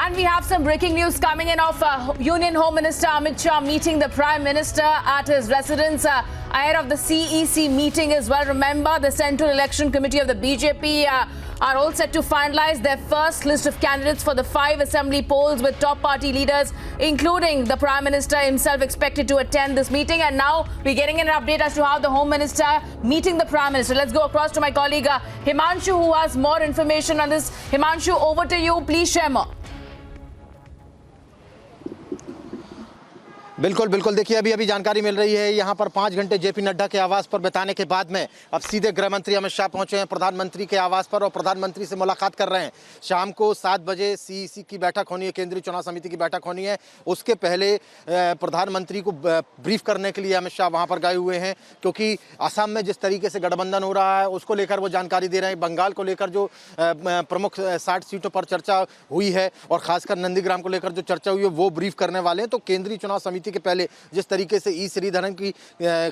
And we have some breaking news coming in of Union Home Minister Amit Shah meeting the Prime Minister at his residence ahead of the CEC meeting as well. Remember, the Central Election Committee of the BJP are all set to finalize their first list of candidates for the 5 assembly polls, with top party leaders, including the Prime Minister himself, expected to attend this meeting. And now we're getting an update as to how the Home Minister meeting the Prime Minister. Let's go across to my colleague Himanshu, who has more information on this. Himanshu, over to you. Please share more. बिल्कुल बिल्कुल देखिए अभी जानकारी मिल रही है यहाँ पर 5 घंटे जेपी नड्डा के आवास पर बिताने के बाद में अब सीधे गृह मंत्री अमित शाह पहुंचे हैं प्रधानमंत्री के आवास पर और प्रधानमंत्री से मुलाकात कर रहे हैं। शाम को 7 बजे सीईसी की बैठक होनी है, केंद्रीय चुनाव समिति की बैठक होनी है। उसके पहले प्रधानमंत्री को ब्रीफ करने के लिए अमित शाह वहाँ पर गए हुए हैं, क्योंकि असम में जिस तरीके से गठबंधन हो रहा है उसको लेकर वो जानकारी दे रहे हैं। बंगाल को लेकर जो प्रमुख 60 सीटों पर चर्चा हुई है और खासकर नंदीग्राम को लेकर जो चर्चा हुई है वो ब्रीफ करने वाले हैं। तो केंद्रीय चुनाव समिति के पहले जिस तरीके से ई श्रीधरन की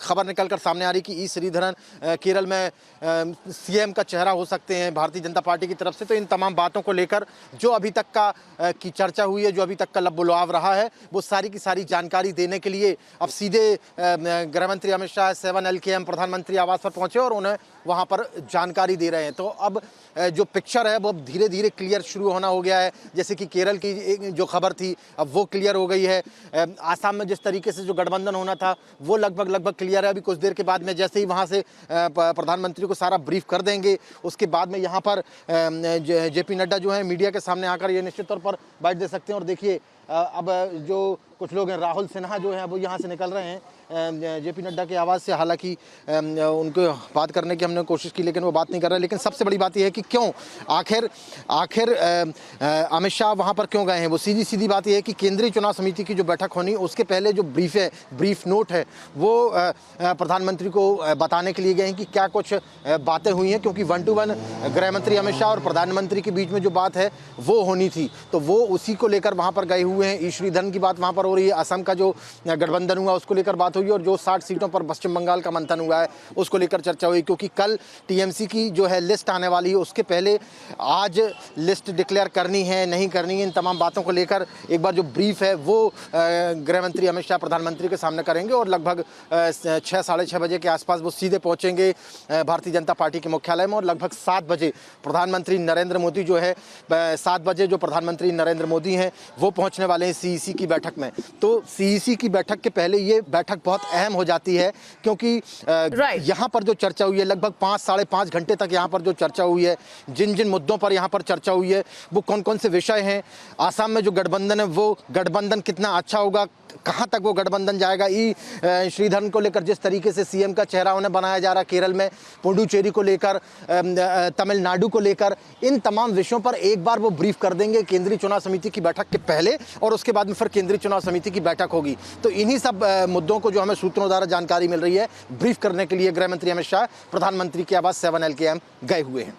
खबर निकलकर सामने आ रही कि ई श्रीधरन केरल में सीएम का चेहरा हो सकते हैं भारतीय जनता पार्टी की तरफ से, तो इन तमाम बातों को लेकर जो अभी तक की चर्चा हुई है, जो अभी तक का लबोलुआव रहा है, वो सारी की सारी जानकारी देने के लिए अब सीधे गृह मंत्री अमित शाह 7 LKM प्रधानमंत्री आवास पर पहुंचे और उन्हें वहां पर जानकारी दे रहे हैं। तो अब जो पिक्चर है वो अब धीरे धीरे क्लियर शुरू होना हो गया है। जैसे कि केरल की जो खबर थी अब वो क्लियर हो गई है। आसाम में जिस तरीके से जो गठबंधन होना था वो लगभग क्लियर है। अभी कुछ देर के बाद में जैसे ही वहाँ से प्रधानमंत्री को सारा ब्रीफ कर देंगे, उसके बाद में यहाँ पर जेपी नड्डा जो है मीडिया के सामने आकर ये निश्चित तौर पर बाइट दे सकते हैं। और देखिए अब जो कुछ लोग हैं, राहुल सिन्हा जो है वो यहाँ से निकल रहे हैं जेपी नड्डा के आवाज़ से। हालांकि उनको बात करने की हमने कोशिश की लेकिन वो बात नहीं कर रहे। लेकिन सबसे बड़ी बात यह है कि क्यों आखिर अमित शाह वहाँ पर क्यों गए हैं। वो सीधी बात यह है कि केंद्रीय चुनाव समिति की जो बैठक होनी उसके पहले जो ब्रीफ नोट है वो प्रधानमंत्री को बताने के लिए गए हैं कि क्या कुछ बातें हुई हैं, क्योंकि 1 to 1 गृह मंत्री अमित शाह और प्रधानमंत्री के बीच में जो बात है वो होनी थी, तो वो उसी को लेकर वहाँ पर गए हुए हैं। ई श्रीधरन की बात वहाँ पर हो रही है, असम का जो गठबंधन हुआ उसको लेकर बात हुई और जो 60 सीटों पर पश्चिम बंगाल का मंथन हुआ है उसको लेकर चर्चा हुई, क्योंकि कल टीएमसी की जो है लिस्ट आने वाली है। उसके पहले आज लिस्ट डिक्लेयर करनी है नहीं करनी है, इन तमाम बातों को लेकर एक बार जो ब्रीफ है वो गृह मंत्री अमित शाह प्रधानमंत्री के सामने करेंगे और लगभग 6 साढ़े 6 बजे के आसपास वो सीधे पहुंचेंगे भारतीय जनता पार्टी के मुख्यालय में और लगभग 7 बजे प्रधानमंत्री नरेंद्र मोदी जो है 7 बजे जो प्रधानमंत्री नरेंद्र मोदी हैं वो पहुंचने वाले हैं सीईसी की बैठक में। तो सीईसी की बैठक के पहले ये बैठक बहुत अहम हो जाती है, क्योंकि यहाँ पर जो चर्चा हुई है लगभग 5 साढ़े 5 घंटे तक यहाँ पर जो चर्चा हुई है, जिन मुद्दों पर यहाँ पर चर्चा हुई है वो कौन कौन से विषय हैं। आसाम में जो गठबंधन है वो गठबंधन कितना अच्छा होगा, कहाँ तक वो गठबंधन जाएगा। ई श्रीधरन को लेकर जिस तरीके से सीएम का चेहरा उन्हें बनाया जा रहा है केरल में, पुडुचेरी को लेकर, तमिलनाडु को लेकर, इन तमाम विषयों पर एक बार वो ब्रीफ कर देंगे केंद्रीय चुनाव समिति की बैठक के पहले और उसके बाद में फिर केंद्रीय चुनाव समिति की बैठक होगी। तो इन्हीं सब मुद्दों को जो हमें सूत्रों द्वारा जानकारी मिल रही है ब्रीफ करने के लिए गृह मंत्री अमित शाह प्रधानमंत्री के आवास 7 LKM गए हुए हैं।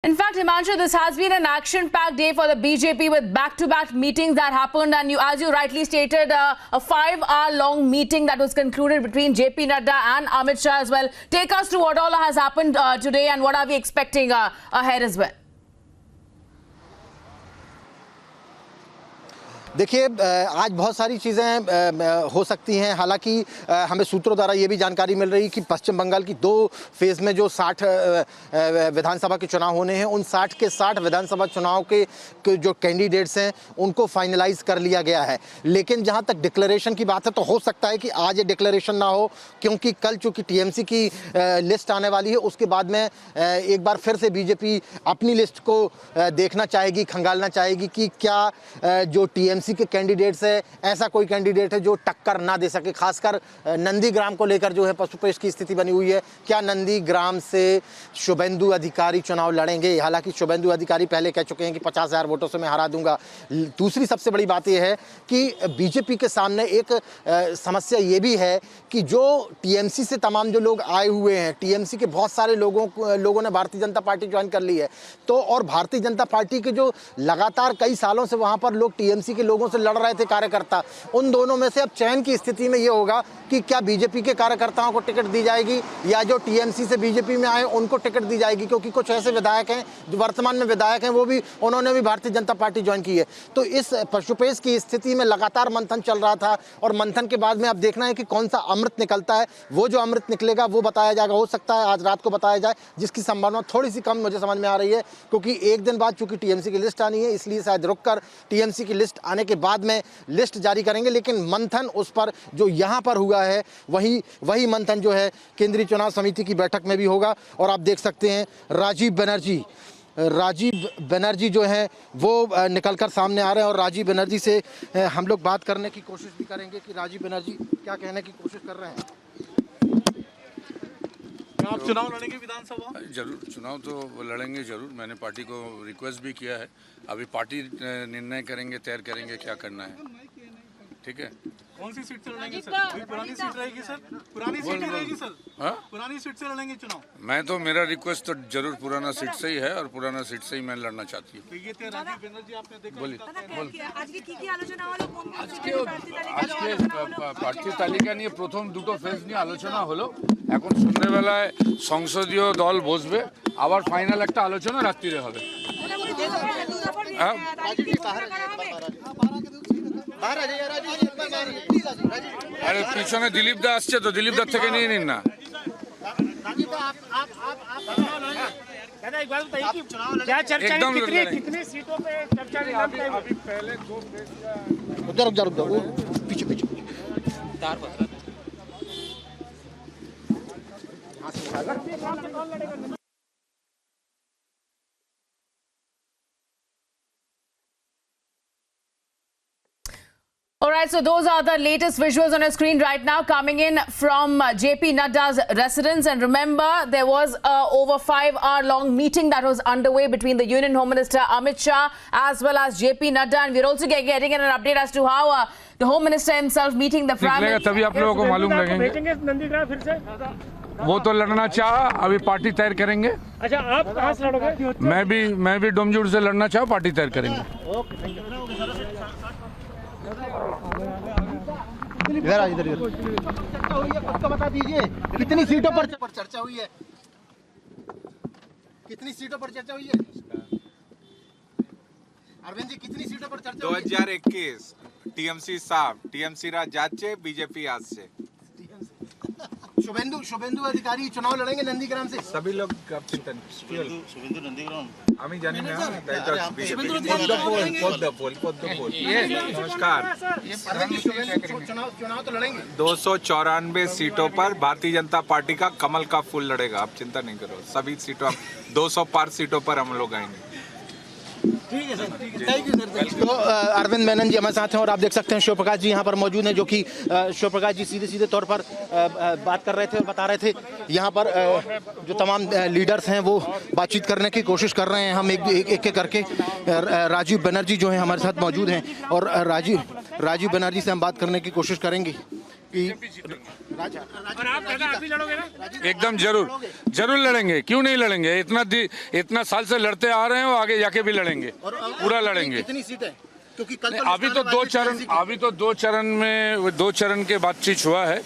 In fact, Himanshu, this has been an action-packed day for the BJP with back-to-back meetings that happened, and as you rightly stated, a 5-hour-long meeting that was concluded between JP Nadda and Amit Shah as well. Take us through what all has happened today and what are we expecting ahead as well. देखिए आज बहुत सारी चीज़ें हो सकती हैं। हालांकि हमें सूत्रों द्वारा ये भी जानकारी मिल रही है कि पश्चिम बंगाल की 2 फेज़ में जो 60 विधानसभा के चुनाव होने हैं उन 60 के 60 विधानसभा चुनाव के जो कैंडिडेट्स हैं उनको फाइनलाइज कर लिया गया है। लेकिन जहां तक डिक्लेरेशन की बात है तो हो सकता है कि आज ये डिक्लेरेशन ना हो, क्योंकि कल चूँकि टीएमसी की लिस्ट आने वाली है उसके बाद में एक बार फिर से बीजेपी अपनी लिस्ट को देखना चाहेगी, खंगालना चाहेगी कि क्या जो टीएमसी के कैंडिडेट्स है ऐसा कोई कैंडिडेट है जो टक्कर ना दे सके। खासकर नंदीग्राम को लेकर जो है पशुपेश की स्थिति बनी हुई है, क्या नंदीग्राम से शुभेंदु अधिकारी चुनाव लड़ेंगे। हालांकि शुभेंदु अधिकारी पहले कह चुके हैं कि 50,000 वोटों से मैं हरा दूंगा। दूसरी सबसे बड़ी बात यह है कि बीजेपी के सामने एक समस्या ये भी है कि जो टीएमसी से तमाम जो लोग आए हुए हैं, टीएमसी के बहुत सारे लोगों ने भारतीय जनता पार्टी ज्वाइन कर ली है, तो और भारतीय जनता पार्टी के जो लगातार कई सालों से वहां पर लोग टीएमसी के लोगों से लड़ रहे थे कार्यकर्ता, उन दोनों में से अब चयन की स्थिति में ये होगा कि क्या बीजेपी के कार्यकर्ताओं को टिकट दी जाएगी या जो टीएमसी से बीजेपी में आए उनको टिकट दी जाएगी, क्योंकि कुछ ऐसे विधायक हैं जो वर्तमान में विधायक हैं, वो भी उन्होंने भी भारतीय जनता पार्टी ज्वाइन की है। तो इस पशुपेश की स्थिति में लगातार मंथन चल रहा था और मंथन के बाद में अब देखना है कि कौन सा अमृत निकलता है। वो जो अमृत निकलेगा वो बताया जाएगा, हो सकता है आज रात को बताया जाए, जिसकी संभावना थोड़ी सी कम मुझे समझ में आ रही है, क्योंकि एक दिन बाद चूंकि टीएमसी की लिस्ट आनी है, इसलिए शायद रुककर टीएमसी की लिस्ट आने के बाद में लिस्ट जारी करेंगे। लेकिन मंथन उस पर जो यहाँ पर हुआ है वही मंथन जो है केंद्रीय चुनाव समिति की बैठक में भी होगा। और आप देख सकते हैं राजीव बनर्जी जो हैं वो निकलकर सामने आ रहे हैं और राजीव बनर्जी से हम लोग बात करने की कोशिश भी करेंगे कि राजीव बनर्जी क्या कहने की कोशिश कर रहे हैं। आप चुनाव लड़ेंगे विधानसभा? जरूर चुनाव तो लड़ेंगे जरूर। मैंने पार्टी को रिक्वेस्ट भी किया है, अभी पार्टी निर्णय करेंगे, तय करेंगे क्या करना है। ठीक है, कौन सी सीट से लड़ेंगे सर? कोई पुरानी सीट रहेगी सर? पुरानी सीट ही रहेगी सर? हाँ? पुरानी सीट से लड़ेंगे चुनाव? मैं तो मेरा रिक्वेस्ट तो जरूर पुराना सीट से ही है और पुराना सीट से ही मैं लड़ना चाहती हूँ। तो ये थे राजीव बनर्जी, आपने देखा? बोलिए। আজকে কি কি আলোচনা হলো? কোন কোন আজকে প্রার্থী তালিকা নিয়ে প্রথম দুটো ফেজ নিয়ে আলোচনা হলো। এখন সন্ধ্যেবেলায় সংসদীয় দল বসবে, আবার ফাইনাল একটা আলোচনা রাত্রিরে হবে। আরে পিছনে দিলীপ দা আসছে তো, দিলীপ দা থেকে নিয়ে নিন না। क्या चर्चा एकदम कितनी सीटों पे चर्चा अभी पहले दो फेज का रुक जाओ पीछे All right, so those are the latest visuals on your screen right now coming in from JP Nadda's residence. And remember, there was a over 5-hour-long meeting that was underway between the Union Home Minister Amit Shah as well as JP Nadda. And we're also getting an update as to how the Home Minister himself meeting the Prime Minister. तभी आप लोगों को मालूम लगेंगे। भेजेंगे नंदीग्राम फिर से? वो तो लड़ना चाहा, अभी पार्टी तय करेंगे। अच्छा, आप कहाँ से लड़ोगे? मैं भी डोमजूड़ से लड़ना चाहा, पार्टी तय करेंगे। इधर चर्चा हुई है, खुद का बता दीजिए कितनी सीटों पर चर्चा हुई है? कितनी सीटों पर चर्चा हुई है? अरविंद जी, कितनी सीटों पर चर्चा हुई है? 2021 टीएमसी साहब, टीएमसी रा जाचे, बीजेपी आज से। शुभेंदु अधिकारी चुनाव लड़ेंगे नंदीग्राम से। सभी लोग शुभेंदु नंदीग्राम আমি জানি না नमस्कार। चुनाव तो लड़ेंगे। 294 सीटों पर भारतीय जनता पार्टी का कमल का फूल लड़ेगा, आप चिंता नहीं करो। सभी सीटों 200 पार सीटों पर हम लोग आएंगे। ठीक है सर, थैंक यू सर। तो अरविंद मेनन जी हमारे साथ हैं और आप देख सकते हैं शिवप्रकाश जी यहाँ पर मौजूद हैं, जो कि शिवप्रकाश जी सीधे तौर पर बात कर रहे थे और बता रहे थे यहाँ पर जो तमाम लीडर्स हैं वो बातचीत करने की कोशिश कर रहे हैं। हम एक करके राजीव बनर्जी जो हैं हमारे साथ मौजूद हैं और राजीव बनर्जी से हम बात करने की कोशिश करेंगे कि और आप दादा आप भी लड़ोगे ना? एकदम जरूर लड़ेंगे, क्यों नहीं लड़ेंगे। इतना साल से लड़ते आ रहे हैं और आगे जाके भी लड़ेंगे, पूरा लड़ेंगे। कितनी सीटें? क्योंकि कल अभी तो दो चरण के बातचीत हुआ है।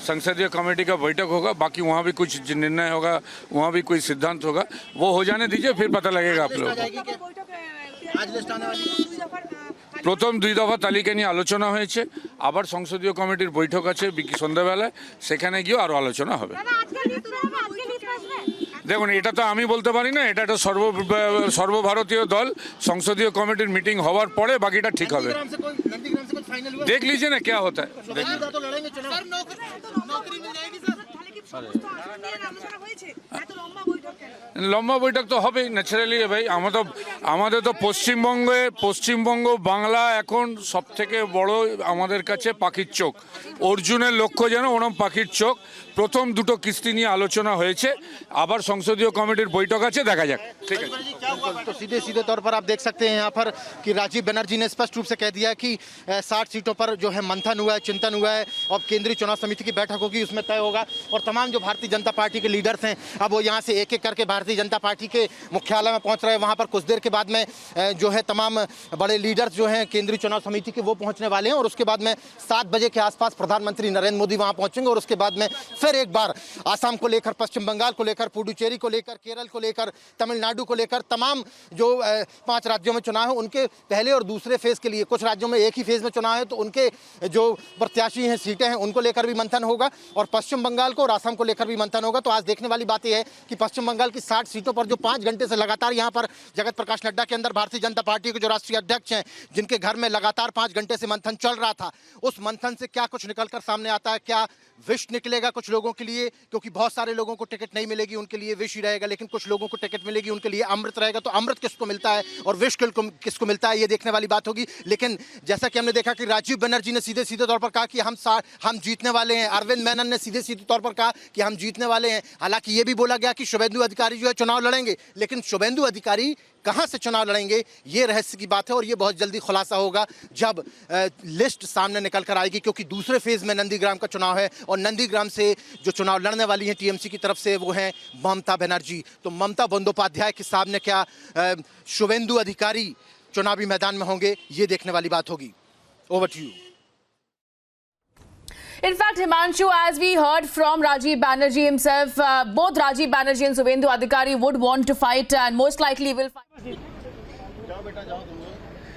संसदीय कमेटी का बैठक होगा, बाकी वहाँ भी कुछ निर्णय होगा, वहाँ भी कोई सिद्धांत होगा, वो हो जाने दीजिए, फिर पता लगेगा आप लोगों को। आज लिस्ट आने वाली প্রথম 2 দফা তালিকা নিয়ে আলোচনা হয়েছে, আবার সংসদীয় কমিটির বৈঠক আছে সন্ধ্যাবেলায়, সেখানে গিয়ে আরো আলোচনা হবে। দেখুন, এটা তো আমি বলতে পারি না, এটা একটা সর্বভারতীয় দল সংসদীয় কমিটির মিটিং হওয়ার পরে বাকিটা ঠিক হবে। देख लीजिए ना क्या होता है। লম্বা বৈঠক তো হবেই ন্যাচারালি ভাই। আমাদের তো পশ্চিমবঙ্গ বাংলা এখন সব থেকে বড় আমাদের কাছে পাখির চোখ। অর্জুনের লক্ষ্য যেন ওরম পাখির চোখ। প্রথম দুটো কিস্তি নিয়ে আলোচনা হয়েছে, আবার সংসদীয় কমিটির বৈঠক আছে, দেখা যাক। ঠিক আছে। तो सीधे सीधे तौर पर आप देख सकते हैं यहाँ पर कि राजीव बनर्जी ने स्पष्ट रूप से कह दिया कि 60 सीटों पर जो है मंथन हुआ है, चिंतन हुआ है और केंद्रीय चुनाव समिति की बैठक होगी, उसमें तय होगा। और तमाम जो भारतीय जनता पार्टी के लीडर्स हैं अब वो यहाँ से एक एक करके भारतीय जनता पार्टी के मुख्यालय में पहुँच रहे हैं। वहाँ पर कुछ देर के बाद में जो है तमाम बड़े लीडर्स जो हैं केंद्रीय चुनाव समिति के वो पहुँचने वाले हैं और उसके बाद में 7 बजे के आसपास प्रधानमंत्री नरेंद्र मोदी वहाँ पहुँचेंगे और उसके बाद में फिर एक बार आसाम को लेकर, पश्चिम बंगाल को लेकर, पुडुचेरी को लेकर, केरल को लेकर, तमिलनाडु को लेकर तमाम जो 5 राज्यों में चुनाव है उनके पहले और दूसरे फेज के लिए, कुछ राज्यों में एक ही फेज में चुनाव है तो उनके जो प्रत्याशी हैं, सीटें हैं, उनको लेकर भी मंथन होगा और पश्चिम बंगाल को और आसाम को लेकर भी मंथन होगा। तो आज देखने वाली बात यह है कि पश्चिम बंगाल की 60 सीटों पर जो 5 घंटे से लगातार यहाँ पर जगत प्रकाश नड्डा के अंदर भारतीय जनता पार्टी के जो राष्ट्रीय अध्यक्ष हैं, जिनके घर में लगातार 5 घंटे से मंथन चल रहा था, उस मंथन से क्या कुछ निकलकर सामने आता है, क्या विष निकलेगा कुछ लोगों के लिए, क्योंकि बहुत सारे लोगों को टिकट नहीं मिलेगी, उनके लिए विष ही रहेगा, लेकिन कुछ लोगों को टिकट मिलेगी, उनके लिए अमृत रहेगा। तो अमृत किसको मिलता है और विष किसको मिलता है, ये देखने वाली बात होगी। लेकिन जैसा कि हमने देखा कि राजीव बनर्जी ने सीधे सीधे तौर पर कहा कि हम जीतने वाले हैं, अरविंद मेनन ने सीधे सीधे तौर पर कहा कि हम जीतने वाले हैं। हालांकि ये भी बोला गया कि शुभेंदु अधिकारी जो है चुनाव लड़ेंगे, लेकिन शुभेंदु अधिकारी कहां से चुनाव लड़ेंगे ये रहस्य की बात है और ये बहुत जल्दी खुलासा होगा जब लिस्ट सामने निकल कर आएगी, क्योंकि दूसरे फेज में नंदीग्राम का चुनाव है और नंदीग्राम से जो चुनाव लड़ने वाली हैं टीएमसी की तरफ से वो हैं ममता बनर्जी। तो ममता बंदोपाध्याय के सामने क्या शुभेंदु अधिकारी चुनावी मैदान में होंगे, ये देखने वाली बात होगी। Over to you. In fact, Himanshu, as we heard from Rajiv Banerjee himself, both Rajiv Banerjee and Subhendu Adhikari would want to fight and most likely will fight.